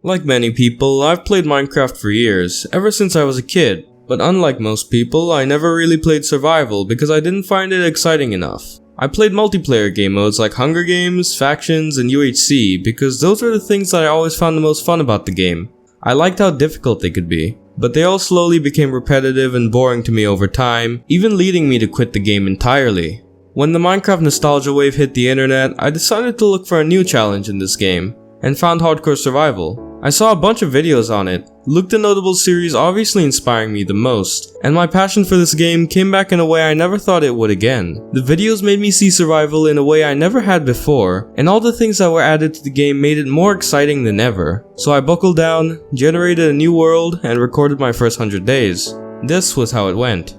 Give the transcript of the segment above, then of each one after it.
Like many people, I've played Minecraft for years, ever since I was a kid. But unlike most people, I never really played survival because I didn't find it exciting enough. I played multiplayer game modes like Hunger Games, Factions, and UHC because those are the things that I always found the most fun about the game. I liked how difficult they could be, but they all slowly became repetitive and boring to me over time, even leading me to quit the game entirely. When the Minecraft nostalgia wave hit the internet, I decided to look for a new challenge in this game, and found Hardcore Survival. I saw a bunch of videos on it, LukeTheNotable series obviously inspiring me the most, and my passion for this game came back in a way I never thought it would again. The videos made me see survival in a way I never had before, and all the things that were added to the game made it more exciting than ever. So I buckled down, generated a new world, and recorded my first 100 days. This was how it went.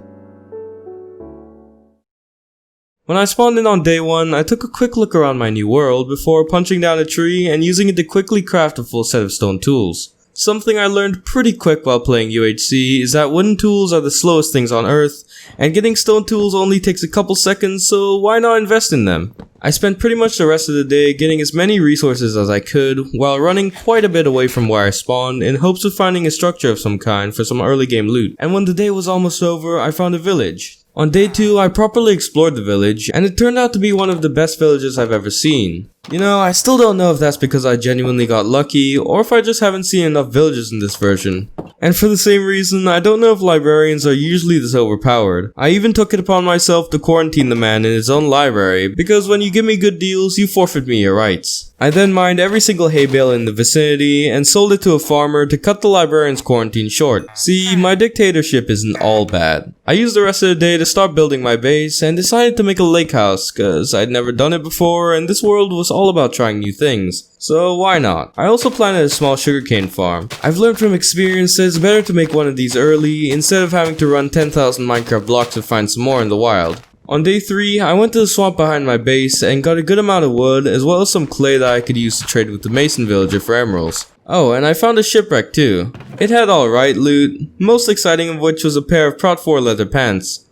When I spawned in on day 1, I took a quick look around my new world before punching down a tree and using it to quickly craft a full set of stone tools. Something I learned pretty quick while playing UHC is that wooden tools are the slowest things on earth, and getting stone tools only takes a couple seconds, so why not invest in them? I spent pretty much the rest of the day getting as many resources as I could, while running quite a bit away from where I spawned in hopes of finding a structure of some kind for some early game loot. And when the day was almost over, I found a village. On day 2, I properly explored the village, and it turned out to be one of the best villages I've ever seen. You know, I still don't know if that's because I genuinely got lucky, or if I just haven't seen enough villages in this version. And for the same reason, I don't know if librarians are usually this overpowered. I even took it upon myself to quarantine the man in his own library, because when you give me good deals, you forfeit me your rights. I then mined every single hay bale in the vicinity, and sold it to a farmer to cut the librarian's quarantine short. See, my dictatorship isn't all bad. I used the rest of the day to start building my base, and decided to make a lake house, cause I'd never done it before, and this world was all about trying new things. So why not? I also planted a small sugarcane farm. I've learned from experience that it's better to make one of these early, instead of having to run 10,000 Minecraft blocks to find some more in the wild. On day 3, I went to the swamp behind my base and got a good amount of wood as well as some clay that I could use to trade with the mason villager for emeralds. Oh, and I found a shipwreck too. It had alright loot, most exciting of which was a pair of Prot 4 leather pants.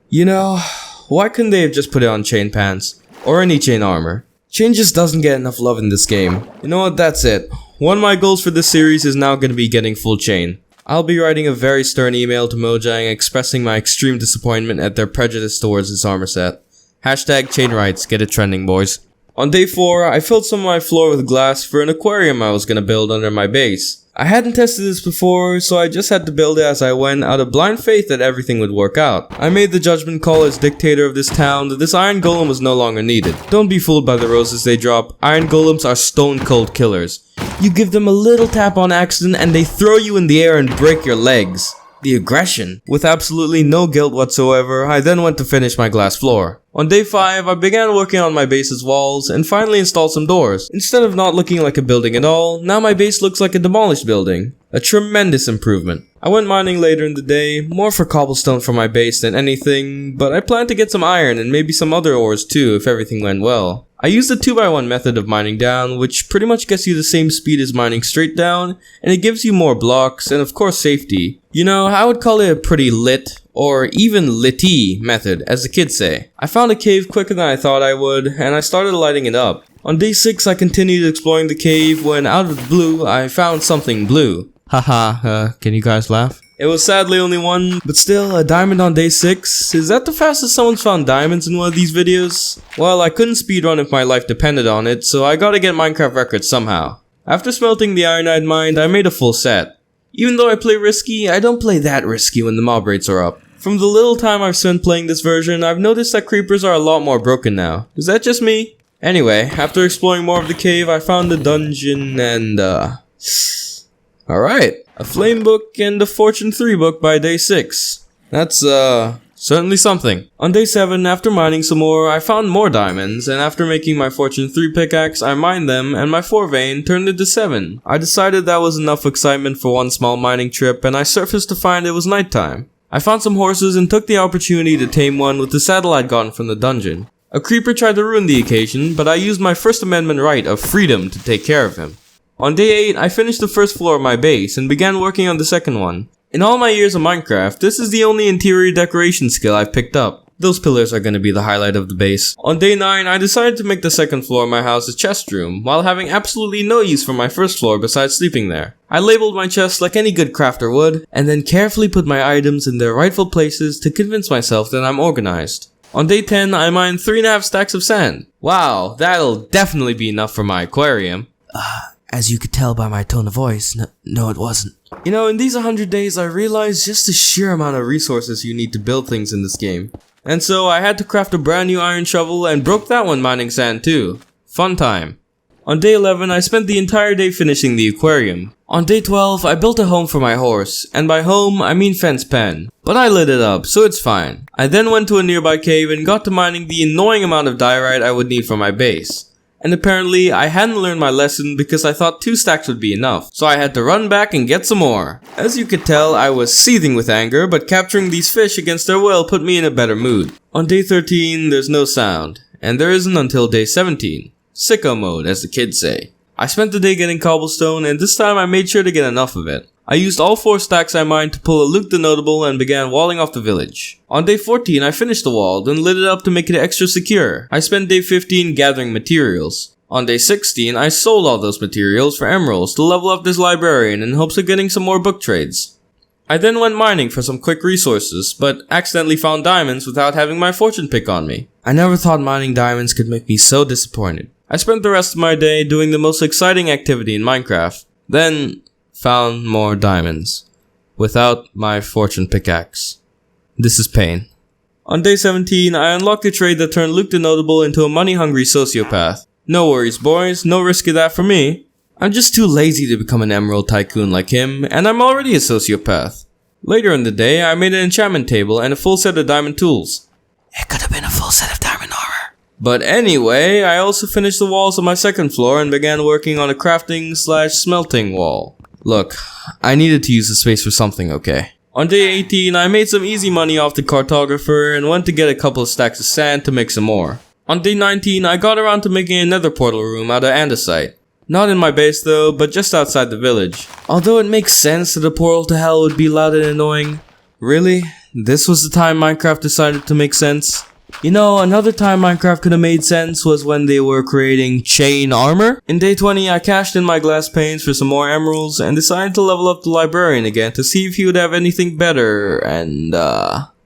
You know, why couldn't they have just put it on chain pants? Or any chain armor? Chain just doesn't get enough love in this game. You know what, that's it. One of my goals for this series is now going to be getting full chain. I'll be writing a very stern email to Mojang expressing my extreme disappointment at their prejudice towards this armor set. Hashtag chain rights, get it trending boys. On day 4, I filled some of my floor with glass for an aquarium I was gonna build under my base. I hadn't tested this before, so I just had to build it as I went out of blind faith that everything would work out. I made the judgment call as dictator of this town that this iron golem was no longer needed. Don't be fooled by the roses they drop. Iron golems are stone cold killers. You give them a little tap on accident and they throw you in the air and break your legs. The aggression. With absolutely no guilt whatsoever, I then went to finish my glass floor. On day 5, I began working on my base's walls and finally installed some doors. Instead of not looking like a building at all, now my base looks like a demolished building. A tremendous improvement. I went mining later in the day, more for cobblestone for my base than anything, but I plan to get some iron and maybe some other ores too if everything went well. I used the 2x1 method of mining down, which pretty much gets you the same speed as mining straight down, and it gives you more blocks and of course safety. You know, I would call it a pretty lit, or even litty method, as the kids say. I found a cave quicker than I thought I would, and I started lighting it up. On day 6, I continued exploring the cave when out of the blue, I found something blue. Haha, can you guys laugh? It was sadly only one, but still, a diamond on day 6. Is that the fastest someone's found diamonds in one of these videos? Well, I couldn't speedrun if my life depended on it, so I gotta get Minecraft records somehow. After smelting the iron I'd mined, I made a full set. Even though I play risky, I don't play that risky when the mob rates are up. From the little time I've spent playing this version, I've noticed that creepers are a lot more broken now. Is that just me? Anyway, after exploring more of the cave, I found a dungeon and alright, a flame book and a fortune 3 book by day 6. That's certainly something. On day 7, after mining some more, I found more diamonds, and after making my fortune 3 pickaxe, I mined them, and my 4 vein turned into 7. I decided that was enough excitement for one small mining trip, and I surfaced to find it was nighttime. I found some horses and took the opportunity to tame one with the saddle I'd gotten from the dungeon. A creeper tried to ruin the occasion, but I used my First Amendment right of freedom to take care of him. On day 8, I finished the first floor of my base and began working on the second one. In all my years of Minecraft, this is the only interior decoration skill I've picked up. Those pillars are gonna be the highlight of the base. On day 9, I decided to make the second floor of my house a chest room, while having absolutely no use for my first floor besides sleeping there. I labeled my chest like any good crafter would, and then carefully put my items in their rightful places to convince myself that I'm organized. On day 10, I mined 3.5 stacks of sand. Wow, that'll definitely be enough for my aquarium. As you could tell by my tone of voice, no it wasn't. You know, in these 100 days, I realized just the sheer amount of resources you need to build things in this game. And so I had to craft a brand new iron shovel and broke that one mining sand too. Fun time. On day 11, I spent the entire day finishing the aquarium. On day 12, I built a home for my horse, and by home, I mean fence pen. But I lit it up, so it's fine. I then went to a nearby cave and got to mining the annoying amount of diorite I would need for my base. And apparently, I hadn't learned my lesson because I thought 2 stacks would be enough, so I had to run back and get some more. As you could tell, I was seething with anger, but capturing these fish against their will put me in a better mood. On day 13, there's no sound, and there isn't until day 17. Sicko mode, as the kids say. I spent the day getting cobblestone, and this time I made sure to get enough of it. I used all 4 stacks I mined to pull a LukeTheNotable and began walling off the village. On day 14, I finished the wall, then lit it up to make it extra secure. I spent day 15 gathering materials. On day 16, I sold all those materials for emeralds to level up this librarian in hopes of getting some more book trades. I then went mining for some quick resources, but accidentally found diamonds without having my fortune pick on me. I never thought mining diamonds could make me so disappointed. I spent the rest of my day doing the most exciting activity in Minecraft, then found more diamonds, without my fortune pickaxe. This is pain. On day 17, I unlocked a trade that turned LukeTheNotable into a money-hungry sociopath. No worries boys, no risk of that for me. I'm just too lazy to become an emerald tycoon like him, and I'm already a sociopath. Later in the day, I made an enchantment table and a full set of diamond tools. It could have been a full set of diamond armor. But anyway, I also finished the walls of my second floor and began working on a crafting/smelting wall. Look, I needed to use the space for something, okay? On day 18, I made some easy money off the cartographer and went to get a couple of stacks of sand to make some more. On day 19, I got around to making another portal room out of andesite. Not in my base though, but just outside the village. Although it makes sense that a portal to hell would be loud and annoying. Really? This was the time Minecraft decided to make sense? You know, another time Minecraft could have made sense was when they were creating chain armor. In day 20, I cashed in my glass panes for some more emeralds and decided to level up the librarian again to see if he would have anything better, and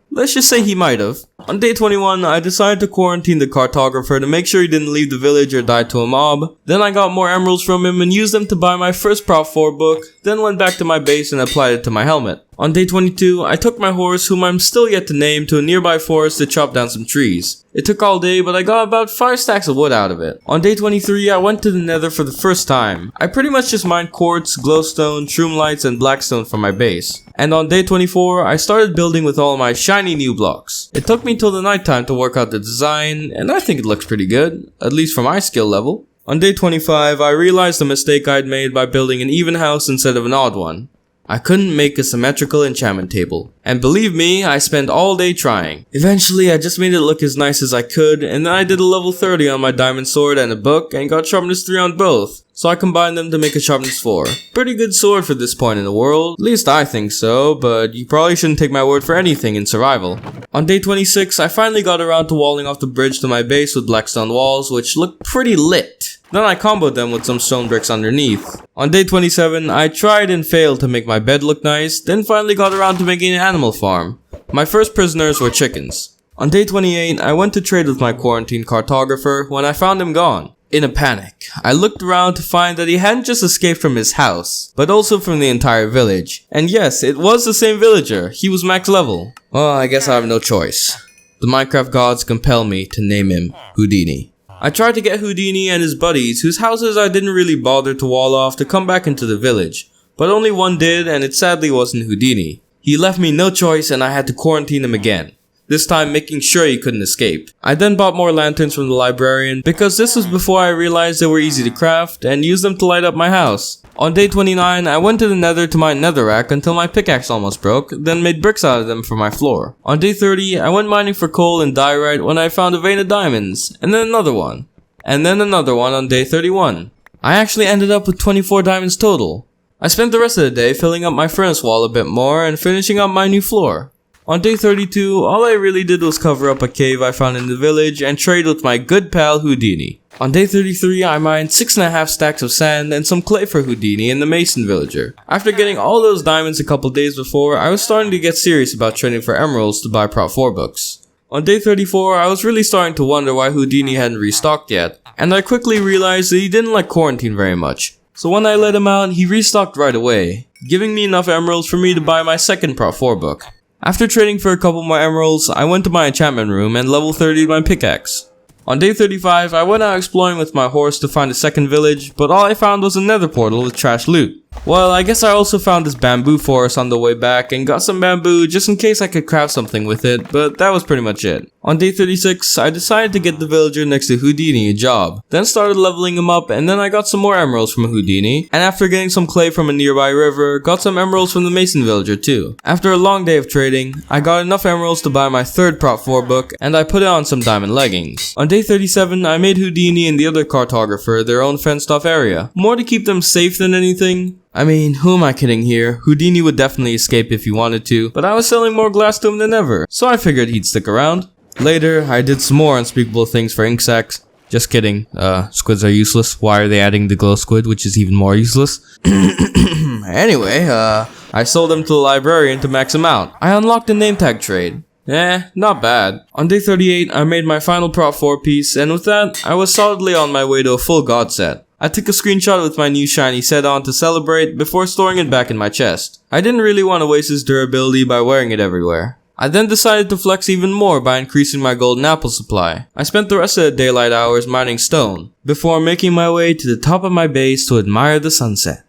let's just say he might have. On day 21, I decided to quarantine the cartographer to make sure he didn't leave the village or die to a mob. Then I got more emeralds from him and used them to buy my first Prop 4 book, then went back to my base and applied it to my helmet. On day 22, I took my horse, whom I'm still yet to name, to a nearby forest to chop down some trees. It took all day, but I got about 5 stacks of wood out of it. On day 23, I went to the nether for the first time. I pretty much just mined quartz, glowstone, shroomlights, and blackstone from my base. And on day 24, I started building with all my shiny new blocks. It took me till the nighttime to work out the design, and I think it looks pretty good, at least for my skill level. On day 25, I realized the mistake I'd made by building an even house instead of an odd one. I couldn't make a symmetrical enchantment table. And believe me, I spent all day trying. Eventually, I just made it look as nice as I could, and then I did a level 30 on my diamond sword and a book, and got sharpness 3 on both. So I combined them to make a sharpness 4. Pretty good sword for this point in the world, at least I think so, but you probably shouldn't take my word for anything in survival. On day 26, I finally got around to walling off the bridge to my base with blackstone walls, which looked pretty lit. Then I comboed them with some stone bricks underneath. On day 27, I tried and failed to make my bed look nice, then finally got around to making an animal farm. My first prisoners were chickens. On day 28, I went to trade with my quarantine cartographer when I found him gone. In a panic, I looked around to find that he hadn't just escaped from his house, but also from the entire village. And yes, it was the same villager. He was max level. Well, I guess I have no choice. The Minecraft gods compel me to name him Houdini. I tried to get Houdini and his buddies, whose houses I didn't really bother to wall off, to come back into the village. But only one did, and it sadly wasn't Houdini. He left me no choice and I had to quarantine him again. This time making sure he couldn't escape. I then bought more lanterns from the librarian, because this was before I realized they were easy to craft, and used them to light up my house. On day 29, I went to the nether to mine netherrack until my pickaxe almost broke, then made bricks out of them for my floor. On day 30, I went mining for coal and diorite when I found a vein of diamonds, and then another one. And then another one on day 31. I actually ended up with 24 diamonds total. I spent the rest of the day filling up my furnace wall a bit more and finishing up my new floor. On day 32, all I really did was cover up a cave I found in the village and trade with my good pal Houdini. On day 33, I mined 6.5 stacks of sand and some clay for Houdini and the Mason villager. After getting all those diamonds a couple days before, I was starting to get serious about trading for emeralds to buy Prop 4 books. On day 34, I was really starting to wonder why Houdini hadn't restocked yet, and I quickly realized that he didn't like quarantine very much. So when I let him out, he restocked right away, giving me enough emeralds for me to buy my second Prop 4 book. After trading for a couple more emeralds, I went to my enchantment room and level 30'd my pickaxe. On day 35, I went out exploring with my horse to find a second village, but all I found was a nether portal with trash loot. Well, I guess I also found this bamboo forest on the way back and got some bamboo just in case I could craft something with it, but that was pretty much it. On day 36, I decided to get the villager next to Houdini a job, then started leveling him up, and then I got some more emeralds from Houdini, and after getting some clay from a nearby river, got some emeralds from the Mason villager too. After a long day of trading, I got enough emeralds to buy my third Prop 4 book, and I put it on some diamond leggings. On day 37, I made Houdini and the other cartographer their own fenced off area, more to keep them safe than anything. I mean, who am I kidding here? Houdini would definitely escape if he wanted to, but I was selling more glass to him than ever, so I figured he'd stick around. Later, I did some more unspeakable things for ink sacs. Just kidding, squids are useless. Why are they adding the glow squid, which is even more useless? Anyway, I sold them to the librarian to max them out. I unlocked a name tag trade. Not bad. On day 38, I made my final Prop 4 piece, and with that, I was solidly on my way to a full god set. I took a screenshot with my new shiny set on to celebrate before storing it back in my chest. I didn't really want to waste its durability by wearing it everywhere. I then decided to flex even more by increasing my golden apple supply. I spent the rest of the daylight hours mining stone, before making my way to the top of my base to admire the sunset.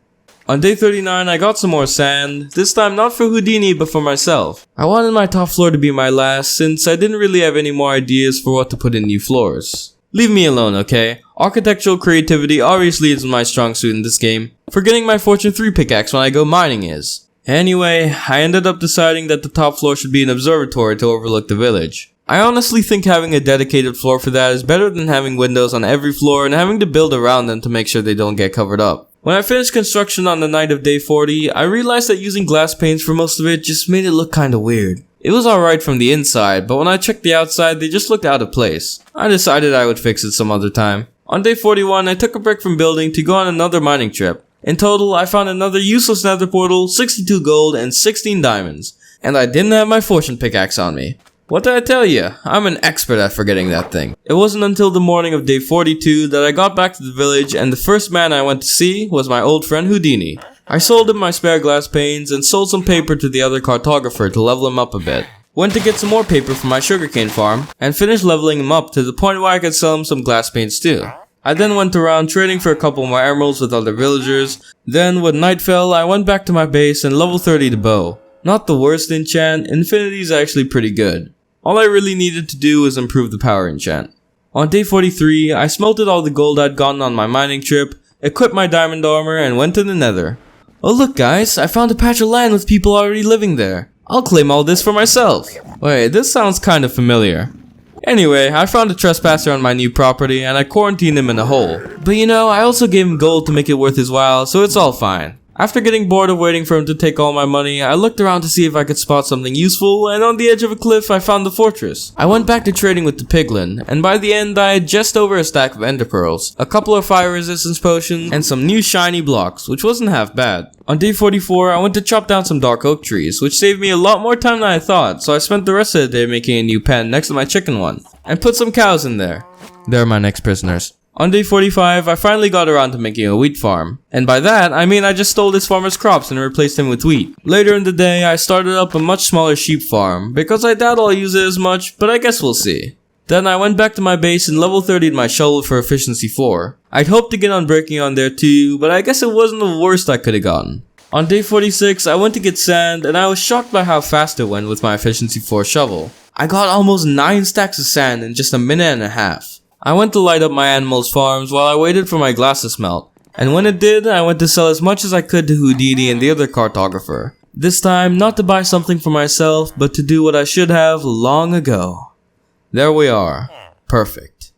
On day 39, I got some more sand, this time not for Houdini but for myself. I wanted my top floor to be my last since I didn't really have any more ideas for what to put in new floors. Leave me alone, okay? Architectural creativity obviously isn't my strong suit in this game. Forgetting my Fortune 3 pickaxe when I go mining is. Anyway, I ended up deciding that the top floor should be an observatory to overlook the village. I honestly think having a dedicated floor for that is better than having windows on every floor and having to build around them to make sure they don't get covered up. When I finished construction on the night of day 40, I realized that using glass panes for most of it just made it look kinda weird. It was alright from the inside, but when I checked the outside, they just looked out of place. I decided I would fix it some other time. On day 41, I took a break from building to go on another mining trip. In total, I found another useless nether portal, 62 gold, and 16 diamonds. And I didn't have my fortune pickaxe on me. What did I tell you? I'm an expert at forgetting that thing. It wasn't until the morning of day 42 that I got back to the village, and the first man I went to see was my old friend Houdini. I sold him my spare glass panes and sold some paper to the other cartographer to level him up a bit. Went to get some more paper from my sugarcane farm, and finished leveling him up to the point where I could sell him some glass panes too. I then went around trading for a couple more emeralds with other villagers. Then, when night fell, I went back to my base and level 30 the bow. Not the worst enchant, Infinity's actually pretty good. All I really needed to do was improve the power enchant. On day 43, I smelted all the gold I'd gotten on my mining trip, equipped my diamond armor, and went to the nether. Oh look guys, I found a patch of land with people already living there. I'll claim all this for myself. Wait, this sounds kinda familiar. Anyway, I found a trespasser on my new property and I quarantined him in a hole. But you know, I also gave him gold to make it worth his while, so it's all fine. After getting bored of waiting for him to take all my money, I looked around to see if I could spot something useful, and on the edge of a cliff I found the fortress. I went back to trading with the piglin, and by the end I had just over a stack of ender pearls, a couple of fire resistance potions, and some new shiny blocks, which wasn't half bad. On day 44, I went to chop down some dark oak trees, which saved me a lot more time than I thought, so I spent the rest of the day making a new pen next to my chicken one, and put some cows in there. They're my next prisoners. On day 45, I finally got around to making a wheat farm. And by that, I mean I just stole this farmer's crops and replaced them with wheat. Later in the day, I started up a much smaller sheep farm, because I doubt I'll use it as much, but I guess we'll see. Then I went back to my base and level 30'd my shovel for efficiency 4. I'd hoped to get unbreaking on there too, but I guess it wasn't the worst I could have gotten. On day 46, I went to get sand, and I was shocked by how fast it went with my efficiency 4 shovel. I got almost 9 stacks of sand in just a minute and a half. I went to light up my animals' farms while I waited for my glass to smelt, and when it did, I went to sell as much as I could to Houdini and the other cartographer. This time, not to buy something for myself, but to do what I should have long ago. There we are. Perfect.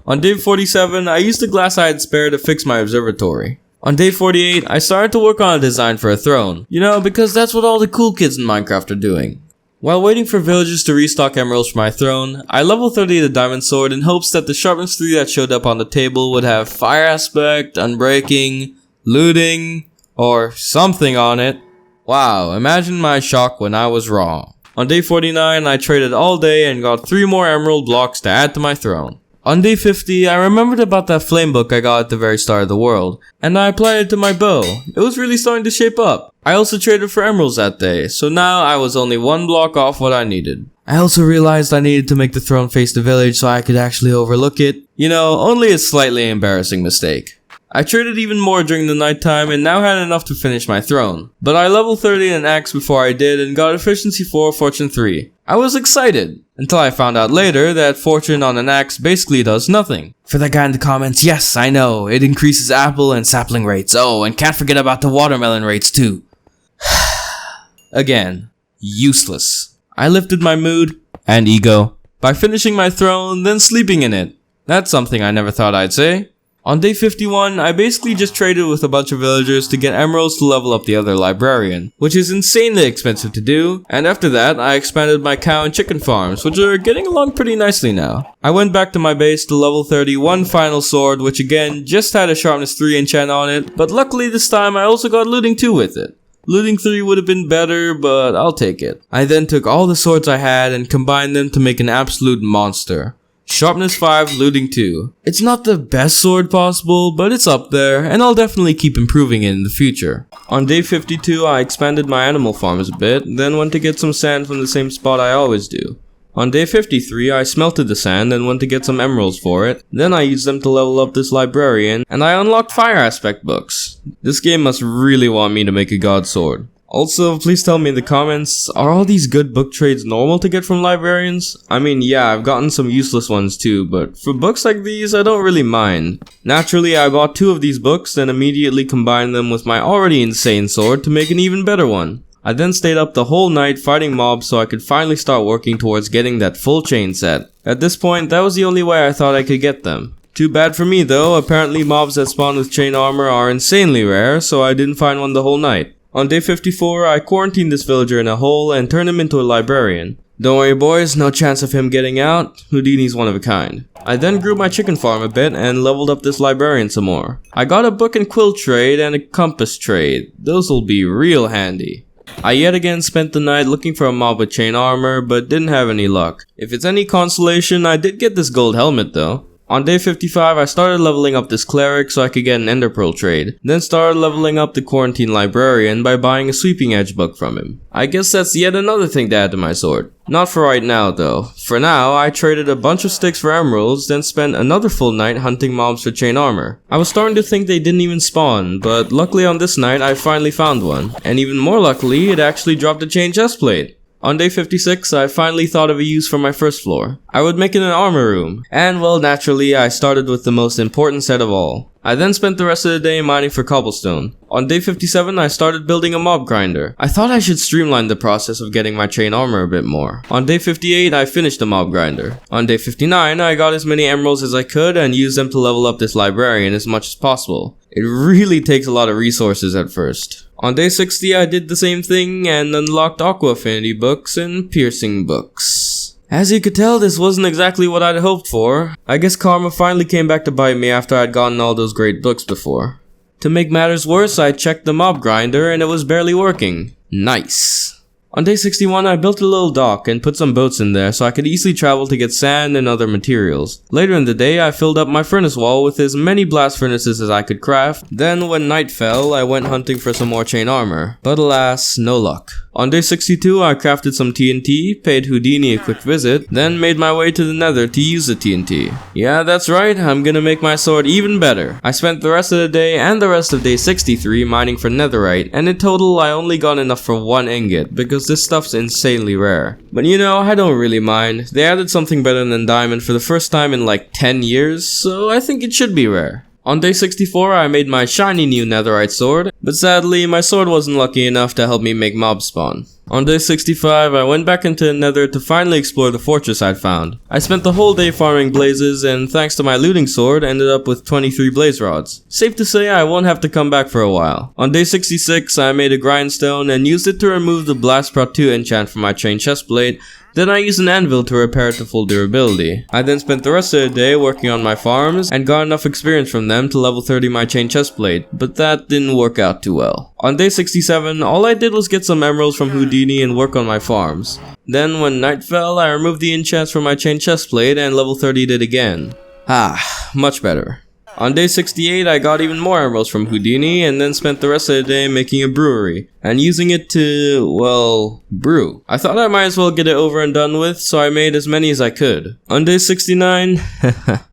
On day 47, I used the glass I had spare to fix my observatory. On day 48, I started to work on a design for a throne, you know, because that's what all the cool kids in Minecraft are doing. While waiting for villagers to restock emeralds for my throne, I level 30 the diamond sword in hopes that the sharpness 3 that showed up on the table would have fire aspect, unbreaking, looting, or something on it. Wow, imagine my shock when I was wrong. On day 49, I traded all day and got 3 more emerald blocks to add to my throne. On day 50, I remembered about that flame book I got at the very start of the world, and I applied it to my bow. It was really starting to shape up. I also traded for emeralds that day, so now I was only 1 block off what I needed. I also realized I needed to make the throne face the village so I could actually overlook it. You know, only a slightly embarrassing mistake. I traded even more during the nighttime and now had enough to finish my throne. But I level 30 an axe before I did and got efficiency 4, fortune 3. I was excited, until I found out later that fortune on an axe basically does nothing. For that guy in the comments, yes, I know, it increases apple and sapling rates. Oh, and can't forget about the watermelon rates too. Again, useless. I lifted my mood and ego by finishing my throne, then sleeping in it. That's something I never thought I'd say. On day 51, I basically just traded with a bunch of villagers to get emeralds to level up the other librarian, which is insanely expensive to do, and after that, I expanded my cow and chicken farms, which are getting along pretty nicely now. I went back to my base to level 30 one final sword, which again, just had a sharpness 3 enchant on it, but luckily this time I also got looting 2 with it. Looting 3 would have been better, but I'll take it. I then took all the swords I had and combined them to make an absolute monster. Sharpness 5, looting 2. It's not the best sword possible, but it's up there, and I'll definitely keep improving it in the future. On day 52, I expanded my animal farms a bit, then went to get some sand from the same spot I always do. On day 53, I smelted the sand and went to get some emeralds for it, then I used them to level up this librarian, and I unlocked fire aspect books. This game must really want me to make a god sword. Also, please tell me in the comments, are all these good book trades normal to get from librarians? I mean, yeah, I've gotten some useless ones too, but for books like these, I don't really mind. Naturally, I bought 2 of these books, then immediately combined them with my already insane sword to make an even better one. I then stayed up the whole night fighting mobs so I could finally start working towards getting that full chain set. At this point, that was the only way I thought I could get them. Too bad for me though, apparently mobs that spawn with chain armor are insanely rare, so I didn't find one the whole night. On day 54, I quarantined this villager in a hole and turned him into a librarian. Don't worry boys, no chance of him getting out, Houdini's one of a kind. I then grew my chicken farm a bit and leveled up this librarian some more. I got a book and quill trade and a compass trade, those'll be real handy. I yet again spent the night looking for a mob with chain armor, but didn't have any luck. If it's any consolation, I did get this gold helmet though. On day 55, I started leveling up this cleric so I could get an ender pearl trade, then started leveling up the quarantine librarian by buying a sweeping edge book from him. I guess that's yet another thing to add to my sword. Not for right now though. For now, I traded a bunch of sticks for emeralds, then spent another full night hunting mobs for chain armor. I was starting to think they didn't even spawn, but luckily on this night I finally found one, and even more luckily, it actually dropped a chain chestplate. On day 56, I finally thought of a use for my first floor. I would make it an armor room, and well naturally I started with the most important set of all. I then spent the rest of the day mining for cobblestone. On day 57, I started building a mob grinder. I thought I should streamline the process of getting my chain armor a bit more. On day 58, I finished the mob grinder. On day 59, I got as many emeralds as I could and used them to level up this librarian as much as possible. It really takes a lot of resources at first. On day 60, I did the same thing and unlocked aqua affinity books and piercing books. As you could tell, this wasn't exactly what I'd hoped for. I guess karma finally came back to bite me after I'd gotten all those great books before. To make matters worse, I checked the mob grinder and it was barely working. Nice. On day 61, I built a little dock and put some boats in there so I could easily travel to get sand and other materials. Later in the day, I filled up my furnace wall with as many blast furnaces as I could craft. Then, when night fell, I went hunting for some more chain armor. But alas, no luck. On day 62, I crafted some TNT, paid Houdini a quick visit, then made my way to the nether to use the TNT. Yeah, that's right, I'm gonna make my sword even better. I spent the rest of the day and the rest of day 63 mining for netherite, and in total I only got enough for 1 ingot, because this stuff's insanely rare. But you know, I don't really mind. They added something better than diamond for the first time in like 10 years, so I think it should be rare. On day 64, I made my shiny new netherite sword, but sadly, my sword wasn't lucky enough to help me make mobs spawn. On day 65, I went back into the nether to finally explore the fortress I'd found. I spent the whole day farming blazes, and thanks to my looting sword, ended up with 23 blaze rods. Safe to say I won't have to come back for a while. On day 66, I made a grindstone and used it to remove the Blast Prot 2 enchant from my chain chestplate. Then I used an anvil to repair it to full durability. I then spent the rest of the day working on my farms and got enough experience from them to level 30 my chain chestplate, but that didn't work out too well. On day 67, all I did was get some emeralds from Houdini and work on my farms. Then when night fell, I removed the enchants from my chain chestplate and level 30'd it again. Much better. On day 68, I got even more emeralds from Houdini and then spent the rest of the day making a brewery and using it to, well, brew. I thought I might as well get it over and done with, so I made as many as I could. On day 69,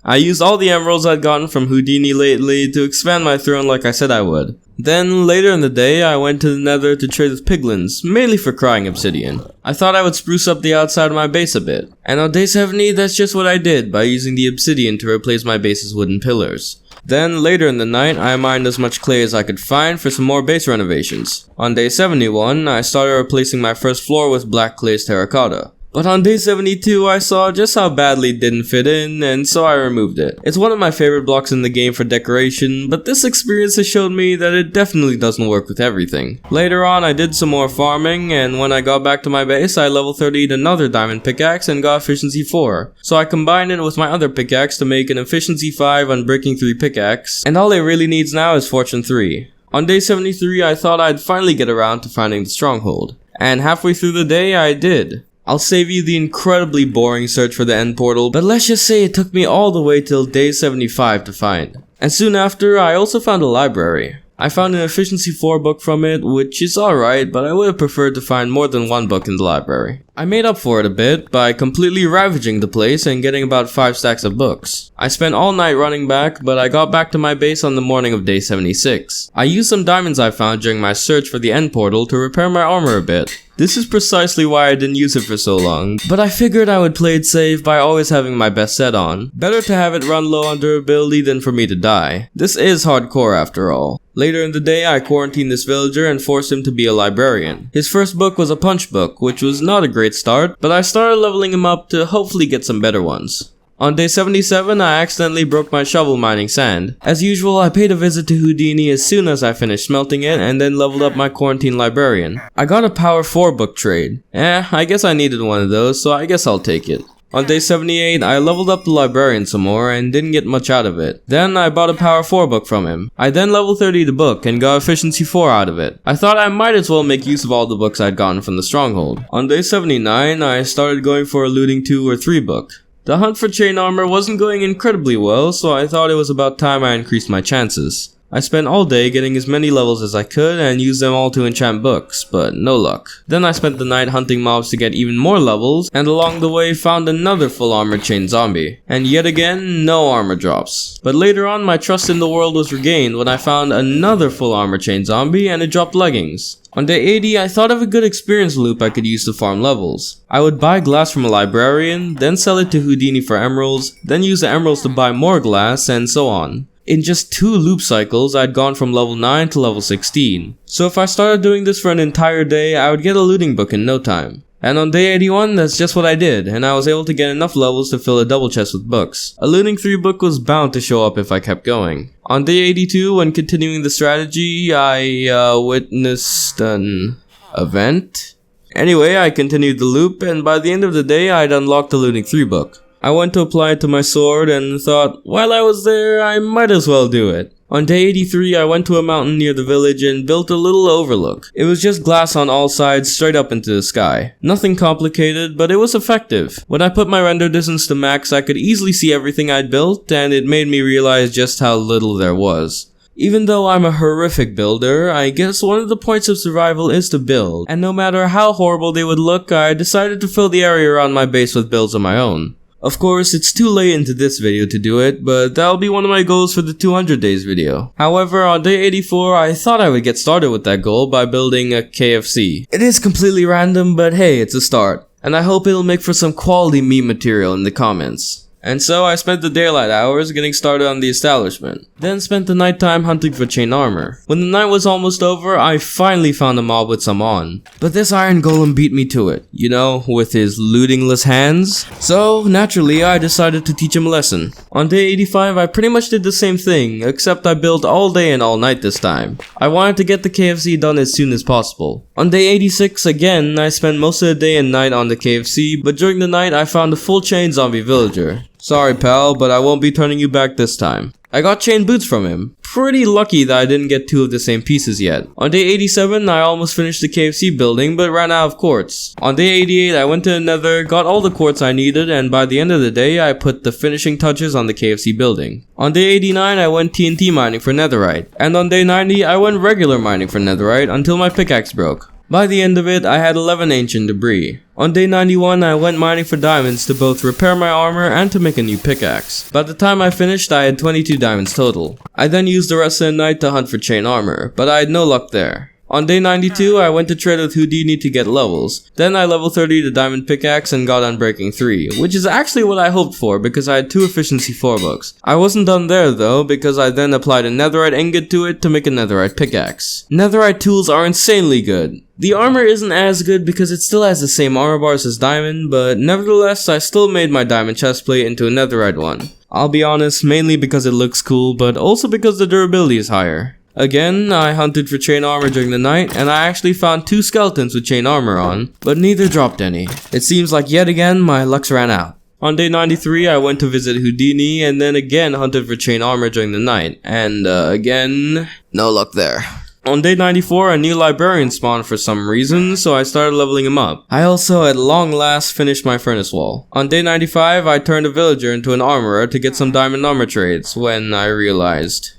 I used all the emeralds I'd gotten from Houdini lately to expand my throne like I said I would. Then, later in the day, I went to the nether to trade with piglins, mainly for crying obsidian. I thought I would spruce up the outside of my base a bit. And on day 70, that's just what I did by using the obsidian to replace my base's wooden pillars. Then, later in the night, I mined as much clay as I could find for some more base renovations. On day 71, I started replacing my first floor with black glazed terracotta. But on day 72, I saw just how badly it didn't fit in, and so I removed it. It's one of my favorite blocks in the game for decoration, but this experience has showed me that it definitely doesn't work with everything. Later on, I did some more farming, and when I got back to my base, I level 30'd another diamond pickaxe and got efficiency 4. So I combined it with my other pickaxe to make an efficiency 5 unbreaking 3 pickaxe, and all it really needs now is fortune 3. On day 73, I thought I'd finally get around to finding the stronghold, and halfway through the day, I did. I'll save you the incredibly boring search for the end portal, but let's just say it took me all the way till day 75 to find. And soon after, I also found a library. I found an efficiency 4 book from it, which is alright, but I would have preferred to find more than one book in the library. I made up for it a bit by completely ravaging the place and getting about 5 stacks of books. I spent all night running back, but I got back to my base on the morning of day 76. I used some diamonds I found during my search for the end portal to repair my armor a bit. This is precisely why I didn't use it for so long, but I figured I would play it safe by always having my best set on. Better to have it run low on durability than for me to die. This is hardcore after all. Later in the day, I quarantined this villager and forced him to be a librarian. His first book was a punch book, which was not a great start, but I started leveling him up to hopefully get some better ones. On day 77, I accidentally broke my shovel mining sand. As usual, I paid a visit to Houdini as soon as I finished smelting it and then leveled up my quarantine librarian. I got a power 4 book trade. I guess I needed one of those, so I guess I'll take it. On day 78, I leveled up the librarian some more and didn't get much out of it. Then I bought a power 4 book from him. I then level 30 the book and got efficiency 4 out of it. I thought I might as well make use of all the books I'd gotten from the stronghold. On day 79, I started going for a looting 2 or 3 book. The hunt for chain armor wasn't going incredibly well, so I thought it was about time I increased my chances. I spent all day getting as many levels as I could and used them all to enchant books, but no luck. Then I spent the night hunting mobs to get even more levels, and along the way found another full armor chain zombie. And yet again, no armor drops. But later on, my trust in the world was regained when I found another full armor chain zombie and it dropped leggings. On day 80, I thought of a good experience loop I could use to farm levels. I would buy glass from a librarian, then sell it to Houdini for emeralds, then use the emeralds to buy more glass, and so on. In just 2 loop cycles, I'd gone from level 9 to level 16. So if I started doing this for an entire day, I would get a looting book in no time. And on day 81, that's just what I did, and I was able to get enough levels to fill a double chest with books. A looting 3 book was bound to show up if I kept going. On day 82, when continuing the strategy, I witnessed an event. Anyway, I continued the loop, and by the end of the day, I'd unlocked the looting 3 book. I went to apply it to my sword and thought, while I was there, I might as well do it. On day 83, I went to a mountain near the village and built a little overlook. It was just glass on all sides straight up into the sky. Nothing complicated, but it was effective. When I put my render distance to max, I could easily see everything I'd built, and it made me realize just how little there was. Even though I'm a horrific builder, I guess one of the points of survival is to build, and no matter how horrible they would look, I decided to fill the area around my base with builds of my own. Of course, it's too late into this video to do it, but that'll be one of my goals for the 200 days video. However, on day 84, I thought I would get started with that goal by building a KFC. It is completely random, but hey, it's a start. And I hope it'll make for some quality meme material in the comments. And so I spent the daylight hours getting started on the establishment, then spent the nighttime hunting for chain armor. When the night was almost over, I finally found a mob with some on. But this iron golem beat me to it, you know, with his lootingless hands. So, naturally, I decided to teach him a lesson. On day 85, I pretty much did the same thing, except I built all day and all night this time. I wanted to get the KFC done as soon as possible. On day 86, again, I spent most of the day and night on the KFC, but during the night, I found a full chain zombie villager. Sorry pal, but I won't be turning you back this time. I got chain boots from him. Pretty lucky that I didn't get two of the same pieces yet. On day 87, I almost finished the KFC building, but ran out of quartz. On day 88, I went to the nether, got all the quartz I needed, and by the end of the day, I put the finishing touches on the KFC building. On day 89, I went TNT mining for netherite. And on day 90, I went regular mining for netherite until my pickaxe broke. By the end of it, I had 11 ancient debris. On day 91, I went mining for diamonds to both repair my armor and to make a new pickaxe. By the time I finished, I had 22 diamonds total. I then used the rest of the night to hunt for chain armor, but I had no luck there. On day 92, I went to trade with Houdini to get levels. Then I level 30 the diamond pickaxe and got Unbreaking 3, which is actually what I hoped for because I had 2 efficiency 4 books. I wasn't done there though because I then applied a netherite ingot to it to make a netherite pickaxe. Netherite tools are insanely good. The armor isn't as good because it still has the same armor bars as diamond, but nevertheless I still made my diamond chestplate into a netherite one. I'll be honest, mainly because it looks cool, but also because the durability is higher. Again, I hunted for chain armor during the night, and I actually found 2 skeletons with chain armor on, but neither dropped any. It seems like yet again my lucks ran out. On day 93, I went to visit Houdini, and then again hunted for chain armor during the night, and again, no luck there. On day 94, a new librarian spawned for some reason, so I started leveling him up. I also, at long last, finished my furnace wall. On day 95, I turned a villager into an armorer to get some diamond armor trades, when I realized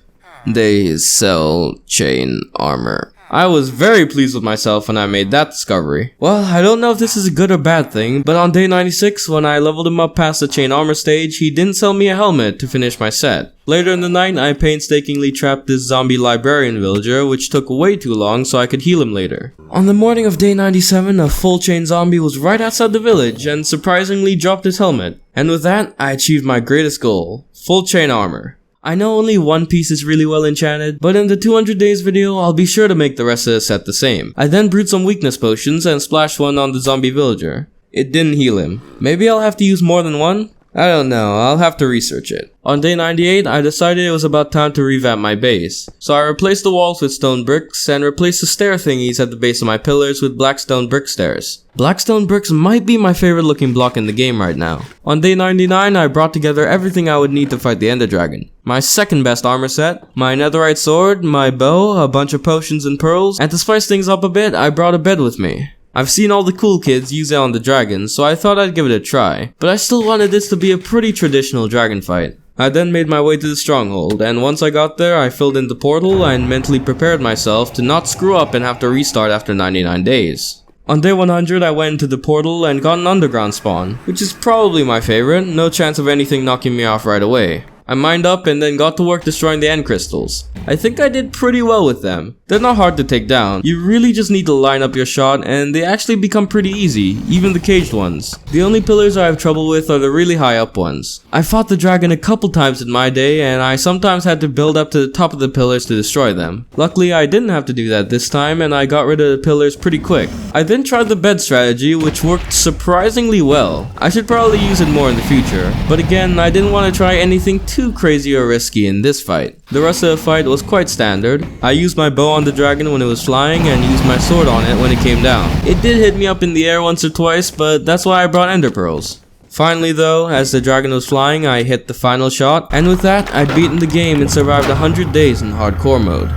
they sell chain armor. I was very pleased with myself when I made that discovery. Well, I don't know if this is a good or bad thing, but on day 96, when I leveled him up past the chain armor stage, he didn't sell me a helmet to finish my set. Later in the night, I painstakingly trapped this zombie librarian villager, which took way too long so I could heal him later. On the morning of day 97, a full chain zombie was right outside the village and surprisingly dropped his helmet. And with that, I achieved my greatest goal, full chain armor. I know only one piece is really well enchanted, but in the 200 days video, I'll be sure to make the rest of the set the same. I then brewed some weakness potions and splashed one on the zombie villager. It didn't heal him. Maybe I'll have to use more than one? I don't know, I'll have to research it. On day 98, I decided it was about time to revamp my base. So I replaced the walls with stone bricks and replaced the stair thingies at the base of my pillars with black stone brick stairs. Black stone bricks might be my favorite looking block in the game right now. On day 99, I brought together everything I would need to fight the Ender Dragon. My second best armor set, my netherite sword, my bow, a bunch of potions and pearls, and to spice things up a bit, I brought a bed with me. I've seen all the cool kids use it on the dragons, so I thought I'd give it a try, but I still wanted this to be a pretty traditional dragon fight. I then made my way to the stronghold, and once I got there, I filled in the portal and mentally prepared myself to not screw up and have to restart after 99 days. On day 100, I went into the portal and got an underground spawn, which is probably my favorite, no chance of anything knocking me off right away. I mined up and then got to work destroying the end crystals. I think I did pretty well with them. They're not hard to take down. You really just need to line up your shot and they actually become pretty easy, even the caged ones. The only pillars I have trouble with are the really high up ones. I fought the dragon a couple times in my day and I sometimes had to build up to the top of the pillars to destroy them. Luckily I didn't have to do that this time and I got rid of the pillars pretty quick. I then tried the bed strategy which worked surprisingly well. I should probably use it more in the future, but again I didn't want to try anything too crazy or risky in this fight. The rest of the fight was quite standard. I used my bow on the dragon when it was flying and used my sword on it when it came down. It did hit me up in the air once or twice, but that's why I brought ender pearls. Finally though, as the dragon was flying, I hit the final shot, and with that, I'd beaten the game and survived 100 days in hardcore mode.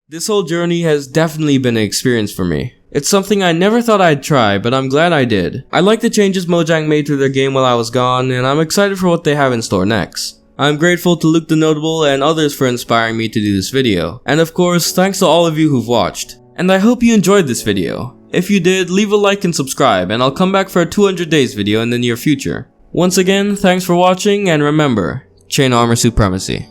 This whole journey has definitely been an experience for me. It's something I never thought I'd try, but I'm glad I did. I like the changes Mojang made to their game while I was gone, and I'm excited for what they have in store next. I'm grateful to LukeTheNotable and others for inspiring me to do this video. And of course, thanks to all of you who've watched. And I hope you enjoyed this video. If you did, leave a like and subscribe, and I'll come back for a 200 days video in the near future. Once again, thanks for watching, and remember, chain armor supremacy.